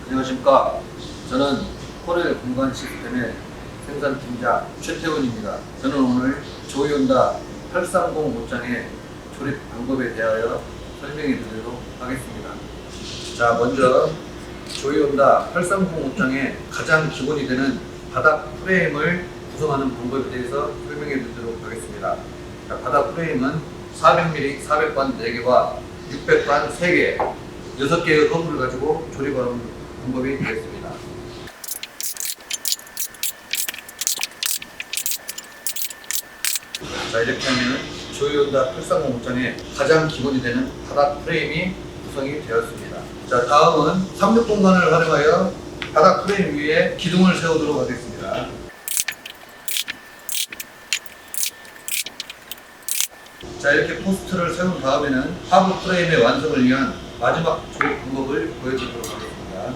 안녕하십니까. 저는 코렐 공간 시스템의 생산팀장 최태훈입니다. 저는 오늘 조이온다 830 옷장의 조립 방법에 대하여 설명해 드리도록 하겠습니다. 자, 먼저 조이온다 830 옷장의 가장 기본이 되는 바닥 프레임을 구성하는 방법에 대해서 설명해 드리도록 하겠습니다. 자, 바닥 프레임은 400mm 400관 4개와 600관 3개 6개의 허브를 가지고 조립하는 방법이 되겠습니다. 자, 이렇게 하면 조이온다 830 옷장의 가장 기본이 되는 바닥 프레임이 구성이 되었습니다. 자, 다음은 3육 공간을 활용하여 바닥 프레임 위에 기둥을 세우도록 하겠습니다. 자, 이렇게 포스트를 세운 다음에는 하부 프레임의 완성을 위한 마지막 조립 방법을 보여드리도록 하겠습니다.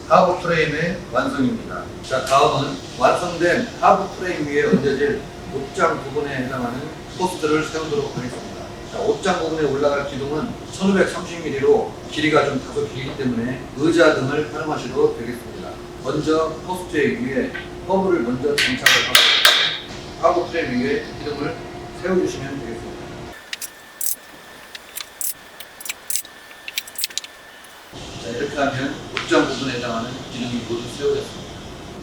하부 프레임의 완성입니다. 자, 다음은 완성된 하부 프레임 위에 얹어질 옷장 부분에 해당하는 포스트를 세우도록 하겠습니다. 자, 옷장 부분에 올라갈 기둥은 1530mm로 길이가 좀 다소 길기 때문에 의자 등을 활용하셔도 되겠습니다. 먼저 포스트 위에 허브를 먼저 장착을 하고 하부 프레임 위에 기둥을 세워주시면 되겠습니다. 자, 이렇게 하면 옷장 부분에 해당하는 기둥이 모두 세워졌습니다.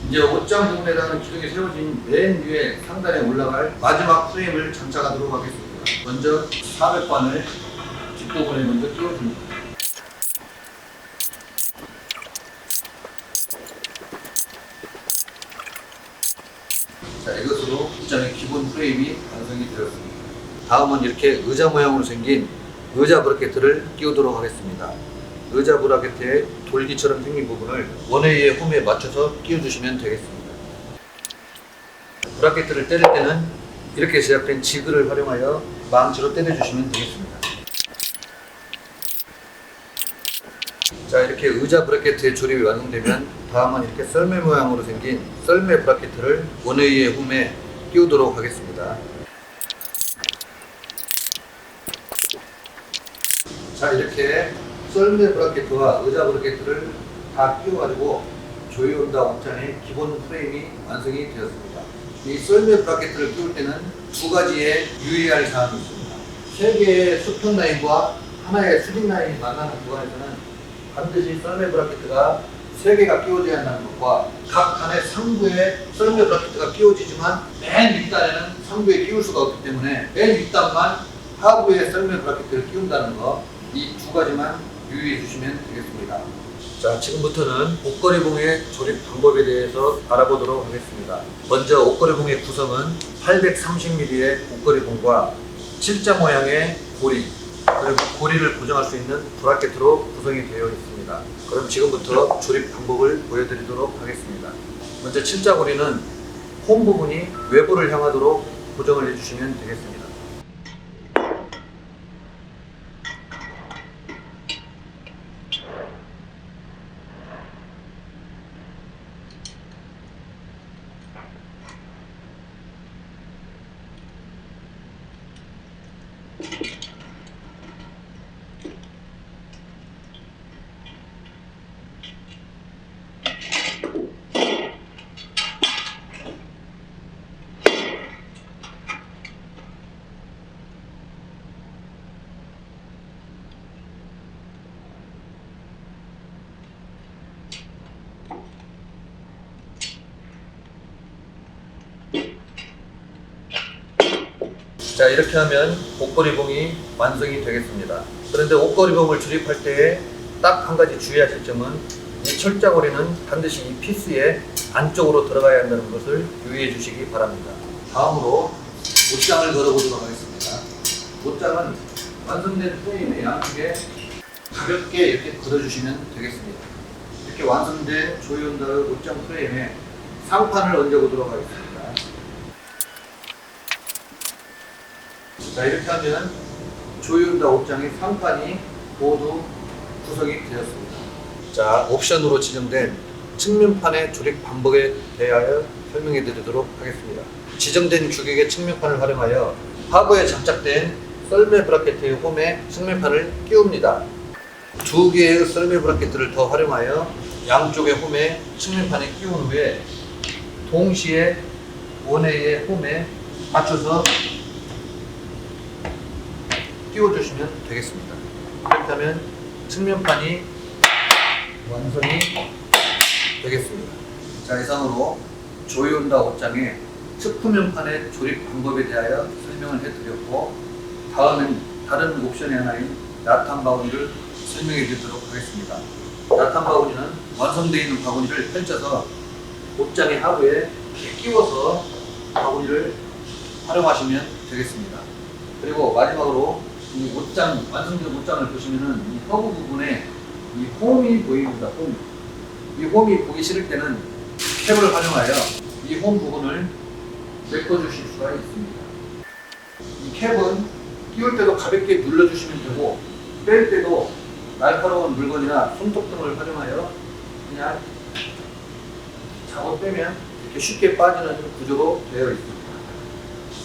이제 옷장 부분에 해당하는 기둥이 세워진 맨 위에 상단에 올라갈 마지막 프레임을 장착하도록 하겠습니다. 먼저 400관을 뒷부분에 먼저 끼워줍니다. 자, 이것으로 옷장의 기본 프레임이 완성이 되었습니다. 다음은 이렇게 의자 모양으로 생긴 의자 브라켓을 끼우도록 하겠습니다. 의자 브라켓의 돌기처럼 생긴 부분을 원웨이의 홈에 맞춰서 끼워주시면 되겠습니다. 브라켓을 때릴 때는 이렇게 제작된 지그를 활용하여 망치로 때려주시면 되겠습니다. 자, 이렇게 의자 브라켓의 조립이 완성되면 다음은 이렇게 썰매 모양으로 생긴 썰매 브라켓을 원웨이의 홈에 끼우도록 하겠습니다. 자, 이렇게 썰매 브라켓과 의자 브라켓을 다 끼워가지고 조이온다 옷장의 기본 프레임이 완성이 되었습니다. 이 썰매 브라켓을 끼울 때는 두 가지의 유의할 사항이 있습니다. 세 개의 수평 라인과 하나의 수직 라인이 만나는 구간에서는 반드시 썰매 브라켓가 3개가 끼워져야 한다는 것과 각 칸의 상부에 썰매 브라켓가 끼워지지만 맨 윗단에는 상부에 끼울 수가 없기 때문에 맨 윗단만 하부에 썰매 브라켓을 끼운다는 거, 이 두 가지만 유의해 주시면 되겠습니다. 자, 지금부터는 옷걸이봉의 조립 방법에 대해서 알아보도록 하겠습니다. 먼저 옷걸이봉의 구성은 830mm의 옷걸이봉과 7자 모양의 고리, 그리고 고리를 고정할 수 있는 브라켓으로 구성이 되어 있습니다. 그럼 지금부터 조립 방법을 보여드리도록 하겠습니다. 먼저 7자 고리는 홈 부분이 외부를 향하도록 고정을 해주시면 되겠습니다. 자, 이렇게 하면 옷걸이봉이 완성이 되겠습니다. 그런데 옷걸이봉을 조립할 때에 딱 한 가지 주의하실 점은 이 철자고리는 반드시 이 피스의 안쪽으로 들어가야 한다는 것을 유의해 주시기 바랍니다. 다음으로 옷장을 걸어보도록 하겠습니다. 옷장은 완성된 프레임의 양쪽에 가볍게 이렇게 걸어주시면 되겠습니다. 이렇게 완성된 조이온다의 옷장 프레임에 상판을 얹어보도록 하겠습니다. 자, 이렇게 하면 조이온다 옷장의 상판이 모두 구성이 되었습니다. 자, 옵션으로 지정된 측면판의 조립 방법에 대하여 설명해 드리도록 하겠습니다. 지정된 규격의 측면판을 활용하여 하부에 장착된 썰매 브라켓의 홈에 측면판을 끼웁니다. 두 개의 썰매 브라켓을 더 활용하여 양쪽의 홈에 측면판에 끼운 후에 동시에 원웨이의 홈에 맞춰서 끼워주시면 되겠습니다. 그렇게 하면 측면판이 완성이 되겠습니다. 자, 이상으로 조이온다 옷장의 측후면판의 조립 방법에 대하여 설명을 해드렸고, 다음은 다른 옵션의 하나인 나탄 바구니를 설명해 드리도록 하겠습니다. 나탄 바구니는 완성되어 있는 바구니를 펼쳐서 옷장의 하부에 끼워서 바구니를 활용하시면 되겠습니다. 그리고 마지막으로 이 옷장, 완성된 옷장을 보시면은 이 허브 부분에 이 홈이 보입니다. 홈. 이 홈이 보기 싫을 때는 캡을 활용하여 이 홈 부분을 메꿔주실 수가 있습니다. 이 캡은 끼울 때도 가볍게 눌러주시면 되고, 뺄 때도 날카로운 물건이나 손톱 등을 활용하여 그냥 잡아 빼면 이렇게 쉽게 빠지는 구조로 되어 있습니다.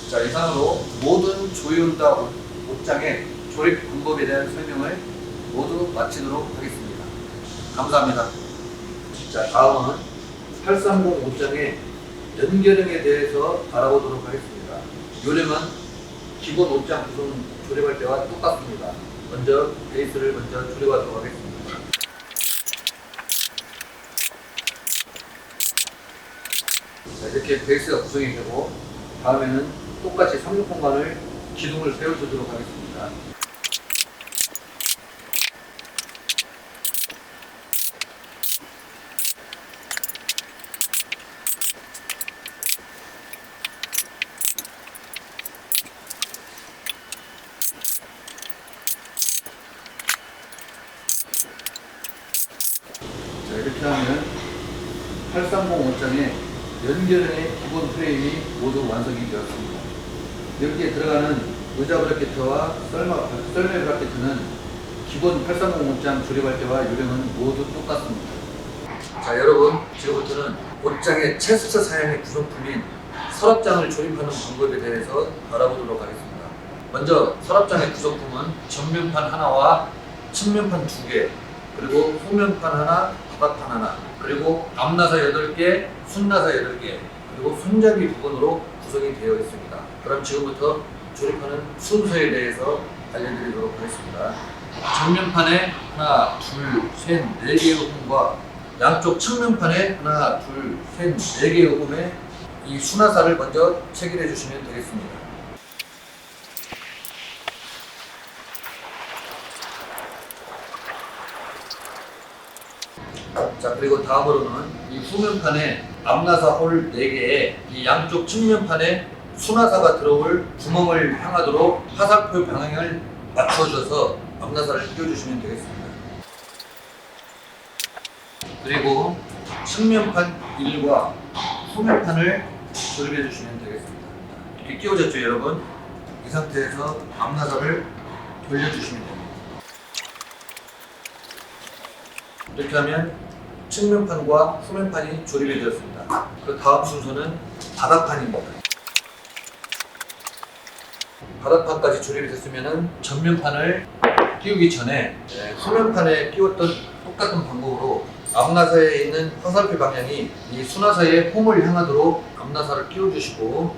자, 이상으로 모든 조이온다 옷장의 조립 방법에 대한 설명을 모두 마치도록 하겠습니다. 감사합니다. 자, 다음은 830 옷장의 연결형에 대해서 알아보도록 하겠습니다. 요령은 기본 옷장 구성 조립할 때와 똑같습니다. 먼저 베이스를 먼저 조립하도록 하겠습니다. 자, 이렇게 베이스가 구성이 되고, 다음에는 똑같이 360반을 기둥을 세워주도록 하겠습니다. 자, 이렇게 하면 830 옷장의 연결형의 기본 프레임이 모두 완성이 되었습니다. 여기에 들어가는 의자 브라켓과 썰매 브라켓은 기본 830 옷장 조립할 때와 요령은 모두 똑같습니다. 자, 여러분, 지금부터는 옷장의 체스트 사양의 구성품인 서랍장을 조립하는 방법에 대해서 알아보도록 하겠습니다. 먼저 서랍장의 구성품은 전면판 하나와 측면판 2개, 그리고 후면판 하나, 바닥판 하나, 그리고 앞나사 8개, 순나사 8개, 그리고 손잡이 부분으로 구성이 되어 있습니다. 그럼 지금부터 조립하는 순서에 대해서 알려드리도록 하겠습니다. 정면판에 하나, 둘, 셋, 4개의 홈과 양쪽 측면판에 하나, 둘, 셋, 4개의 홈에 이 수나사를 먼저 체결해 주시면 되겠습니다. 자, 그리고 다음으로는 이 후면판에 앞나사 홀 4개에 이 양쪽 측면판에 수나사가 들어올 구멍을 향하도록 화살표 방향을 맞춰줘서 앞나사를 끼워주시면 되겠습니다. 그리고 측면판 1과 후면판을 조립해 주시면 되겠습니다. 이렇게 끼워졌죠, 여러분? 이 상태에서 앞나사를 돌려주시면 됩니다. 이렇게 하면 측면판과 후면판이 조립이 되었습니다. 그 다음 순서는 바닥판입니다. 바닥판까지 조립이 됐으면 전면판을 끼우기 전에 후면판에 끼웠던 똑같은 방법으로 앞나사에 있는 화살표 방향이 이 수나사의 홈을 향하도록 앞나사를 끼워주시고,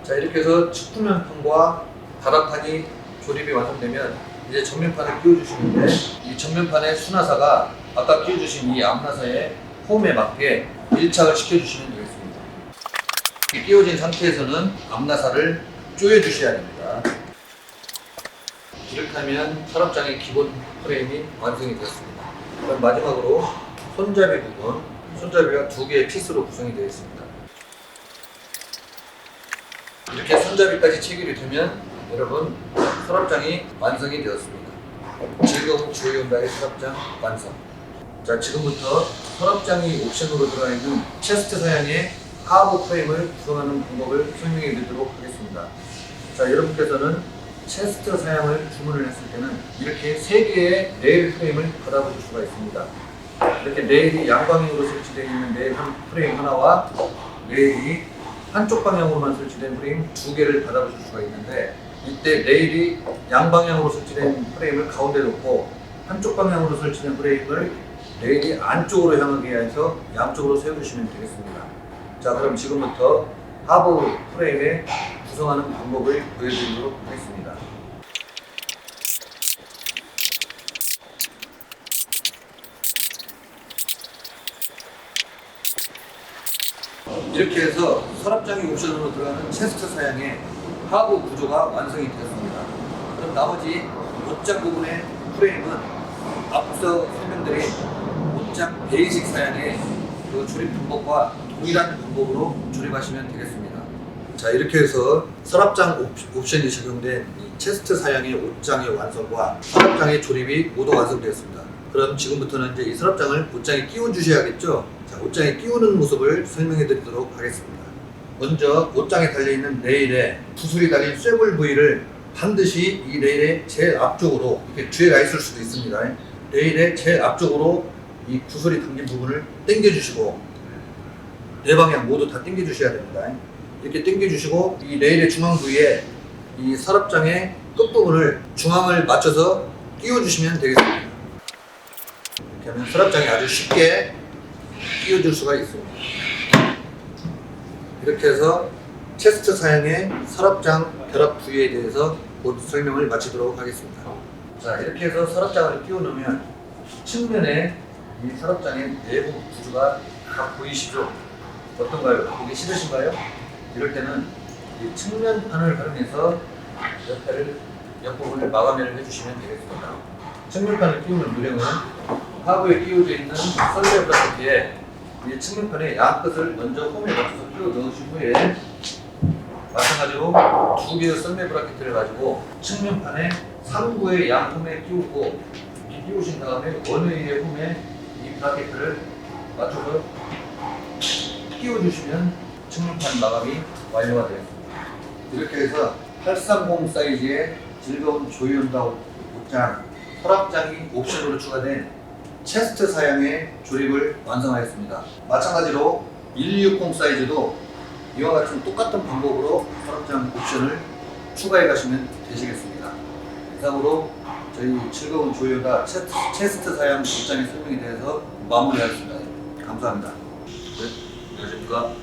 자, 이렇게 해서 측후면판과 바닥판이 조립이 완성되면 이제 전면판을 끼워주시는데, 이 전면판의 수나사가 아까 끼워주신 이 앞나사의 홈에 맞게 밀착을 시켜주시면 되겠습니다. 이렇게 끼워진 상태에서는 앞나사를 조여주셔야 됩니다. 이렇게 하면 서랍장의 기본 프레임이 완성이 되었습니다. 그럼 마지막으로 손잡이 부분, 손잡이가 2개의 피스로 구성이 되어 있습니다. 이렇게 손잡이까지 체결이 되면 여러분, 서랍장이 완성이 되었습니다. 즐거운 조이온다의 서랍장 완성. 자, 지금부터 서랍장이 옵션으로 들어가 있는 체스트 사양의 하부 프레임을 구성하는 방법을 설명해 드리도록 하겠습니다. 자, 여러분께서는 체스트 사양을 주문을 했을 때는 이렇게 3개의 레일 프레임을 받아보실 수가 있습니다. 이렇게 레일이 양방향으로 설치되어 있는 레일 프레임 하나와 레일이 한쪽 방향으로만 설치된 프레임 2개를 받아보실 수가 있는데, 이때 레일이 양방향으로 설치된 프레임을 가운데 놓고 한쪽 방향으로 설치된 프레임을 레일이 안쪽으로 향하게 해서 양쪽으로 세워주시면 되겠습니다. 자, 그럼 지금부터 하부 프레임에 구성하는 방법을 보여드리도록 하겠습니다. 이렇게 해서 서랍장이 옵션으로 들어가는 체스트 사양의 하부 구조가 완성이 되었습니다. 그럼 나머지 옷장 부분의 프레임은 앞서 설명드린 옷장 베이직 사양의 그 조립 방법과 동일한 방법으로 조립하시면 되겠습니다. 자, 이렇게 해서 서랍장 옵션이 적용된 이 체스트 사양의 옷장의 완성과 서랍장의 조립이 모두 완성되었습니다. 그럼 지금부터는 이제 이 서랍장을 옷장에 끼워 주셔야겠죠? 자, 옷장에 끼우는 모습을 설명해 드리도록 하겠습니다. 먼저 옷장에 달려있는 레일에 구슬이 달린 쇠볼 부위를 반드시 이 레일의 제일 앞쪽으로, 이렇게 뒤에가 있을 수도 있습니다. 레일의 제일 앞쪽으로 이 구슬이 담긴 부분을 당겨주시고, 네 방향 모두 다 당겨주셔야 됩니다. 이렇게 당겨주시고, 이 레일의 중앙 부위에 이 서랍장의 끝부분을 중앙을 맞춰서 끼워주시면 되겠습니다. 이렇게 하면 서랍장이 아주 쉽게 끼워줄 수가 있습니다. 이렇게 해서 체스트 사양의 서랍장 결합 부위에 대해서 곧 설명을 마치도록 하겠습니다. 자, 이렇게 해서 서랍장을 끼워 놓으면 측면에 이 서랍장의 내부 구조가 다 보이시죠? 어떤가요? 보기 싫으신가요? 이럴 때는 이 측면판을 활용해서 옆부분을 마감을 해주시면 되겠습니다. 측면판을 끼우는 요령은 하부에 끼워져 있는 썰레 브라켓에 이 측면판의 양끝을 먼저 홈에 맞춰서 끼워 넣으신 후에, 마찬가지로 2개의 썰매 브라켓을 가지고 측면판의 상부의 양 홈에 끼우고, 이렇게 끼우신 다음에 어느 위의 홈에 이 브라켓을 맞춰서 끼워주시면 측면판 마감이 완료가 되었습니다. 이렇게 해서 830 사이즈의 즐거운 조이온다 옷장, 서랍장이 옵션으로 추가된 체스트 사양의 조립을 완성하였습니다. 마찬가지로 1260 사이즈도 이와 같은 똑같은 방법으로 서랍장 옵션을 추가해 가시면 되시겠습니다. 이상으로 저희 즐거운 조이온다 체스트 사양 옷장의 설명에 대해서 마무리하겠습니다. 감사합니다. 네, 안녕하십니까.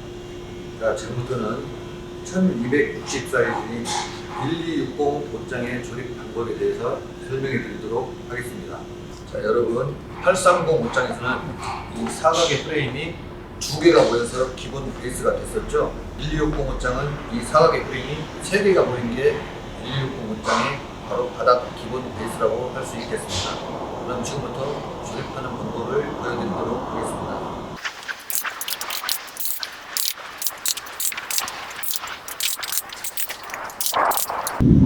자, 지금부터는 1260 사이즈인 1260 옷장의 조립 방법에 대해서 설명해 드리도록 하겠습니다. 자, 여러분, 830 옷장에서는 이 사각의 프레임이 2개가 모여서 기본 베이스가 됐었죠. 1260 옷장은 이 사각의 프레임이 3개가 모인 게 1260 옷장의 바로 바닥 기본 베이스라고 할 수 있겠습니다. 그럼 지금부터 조립하는 방법을 보여드리도록 하겠습니다.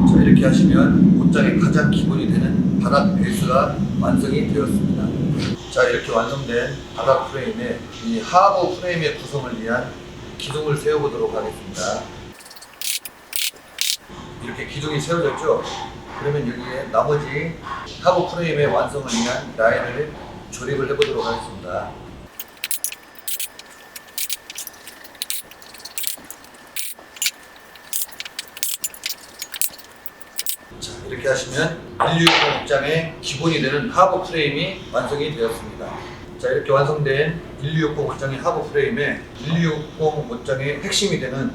자, 이렇게 하시면 옷장의 가장 기본이 되는 바닥 베이스가 완성이 되었습니다. 자, 이렇게 완성된 바닥 프레임에 이 하부 프레임의 구성을 위한 기둥을 세워보도록 하겠습니다. 이렇게 기둥이 세워졌죠? 그러면 여기에 나머지 하부 프레임의 완성을 위한 라인을 조립을 해보도록 하겠습니다. 자, 이렇게 하시면 1260 옷장의 기본이 되는 하부 프레임이 완성이 되었습니다. 자, 이렇게 완성된 1260 옷장의 하부 프레임에 1260 옷장의 핵심이 되는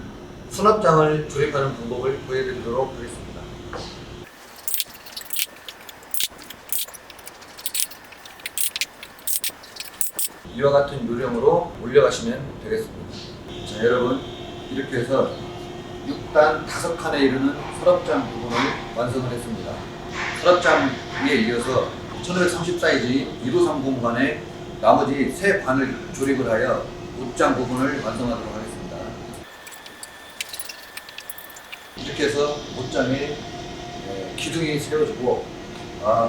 수납장을 조립하는 방법을 보여드리도록 하겠습니다. 이와 같은 요령으로 올려가시면 되겠습니다. 자, 여러분, 이렇게 해서 6단 5칸에 이르는 서랍장 부분을 완성을 했습니다. 서랍장에 이어서 1530 사이즈인 1530관에 나머지 3관을 조립을 하여 옷장 부분을 완성하도록 하겠습니다. 이렇게 해서 옷장에 기둥이 세워지고,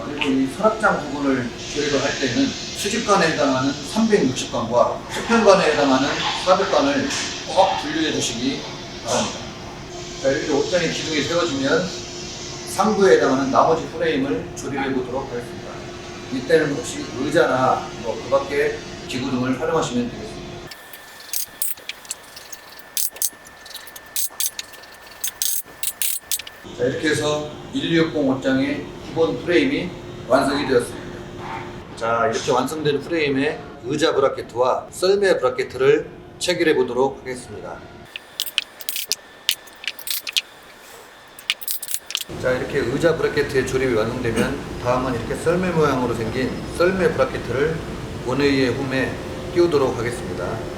그리고 이 서랍장 부분을 조립을 할 때는 수직관에 해당하는 360관과 수평관에 해당하는 400관을 꼭 분류해 주시기 바랍니다. 자, 이렇게 옷장에 기둥이 세워지면 상부에 해당하는 나머지 프레임을 조립해 보도록 하겠습니다. 이때는 혹시 의자나 그 밖에 기구 등을 활용하시면 되겠습니다. 자, 이렇게 해서 1260 옷장의 기본 프레임이 완성이 되었습니다. 자, 이렇게 완성된 프레임에 의자 브라켓과 썰매 브라켓을 체결해 보도록 하겠습니다. 자, 이렇게 의자 브라켓의 조립이 완성되면 다음은 이렇게 썰매 모양으로 생긴 썰매 브라켓을 원웨이의 홈에 끼우도록 하겠습니다.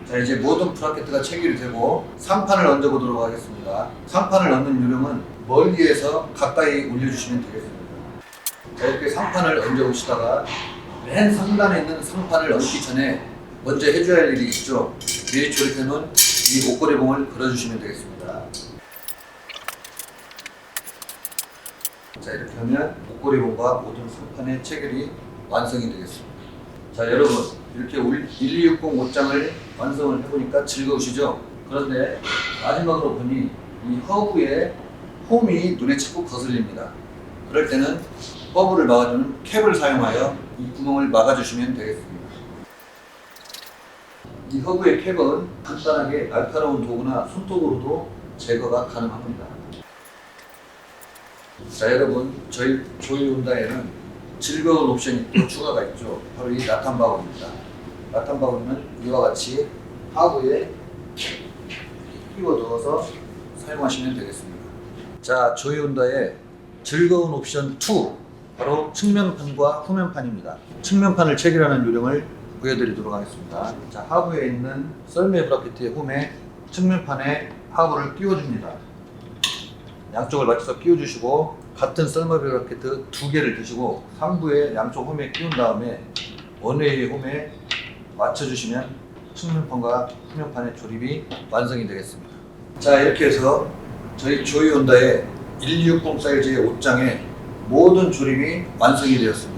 자, 이제 모든 브라켓가 체결이 되고 상판을 얹어 보도록 하겠습니다. 상판을 얹는 요령은 멀리에서 가까이 올려주시면 되겠습니다. 자, 이렇게 상판을 얹어 보시다가 맨 상단에 있는 상판을 얹기 전에 먼저 해줘야 할 일이 있죠. 미리 조립해 놓은 이 옷걸이봉을 걸어주시면 되겠습니다. 자, 이렇게 하면 옷걸이봉과 모든 상판의 체결이 완성이 되겠습니다. 자, 여러분, 이렇게 1260 옷장을 완성을 해보니까 즐거우시죠? 그런데 마지막으로 보니 이 허브의 홈이 눈에 자꾸 거슬립니다. 그럴 때는 허브를 막아주는 캡을 사용하여 이 구멍을 막아주시면 되겠습니다. 이 허브의 캡은 간단하게 날카로운 도구나 손톱으로도 제거가 가능합니다. 자, 여러분, 저희 조이온다에는 즐거운 옵션이 또 추가가 있죠. 바로 이 라탄 바구니입니다. 라탄 바구니는 이와 같이 하부에 끼워 넣어서 사용하시면 되겠습니다. 자, 조이온다의 즐거운 옵션 2, 바로 측면판과 후면판입니다. 측면판을 체결하는 요령을 보여드리도록 하겠습니다. 자, 하부에 있는 썰매 브라켓의 홈에 측면판에 하부를 끼워줍니다. 양쪽을 맞춰서 끼워주시고 같은 썰매 브라켓 2개를 드시고 상부에 양쪽 홈에 끼운 다음에 원웨이 홈에 맞춰주시면 측면판과 후면판의 조립이 완성이 되겠습니다. 자, 이렇게 해서 저희 조이온다의 1260 사이즈의 옷장의 모든 조립이 완성이 되었습니다.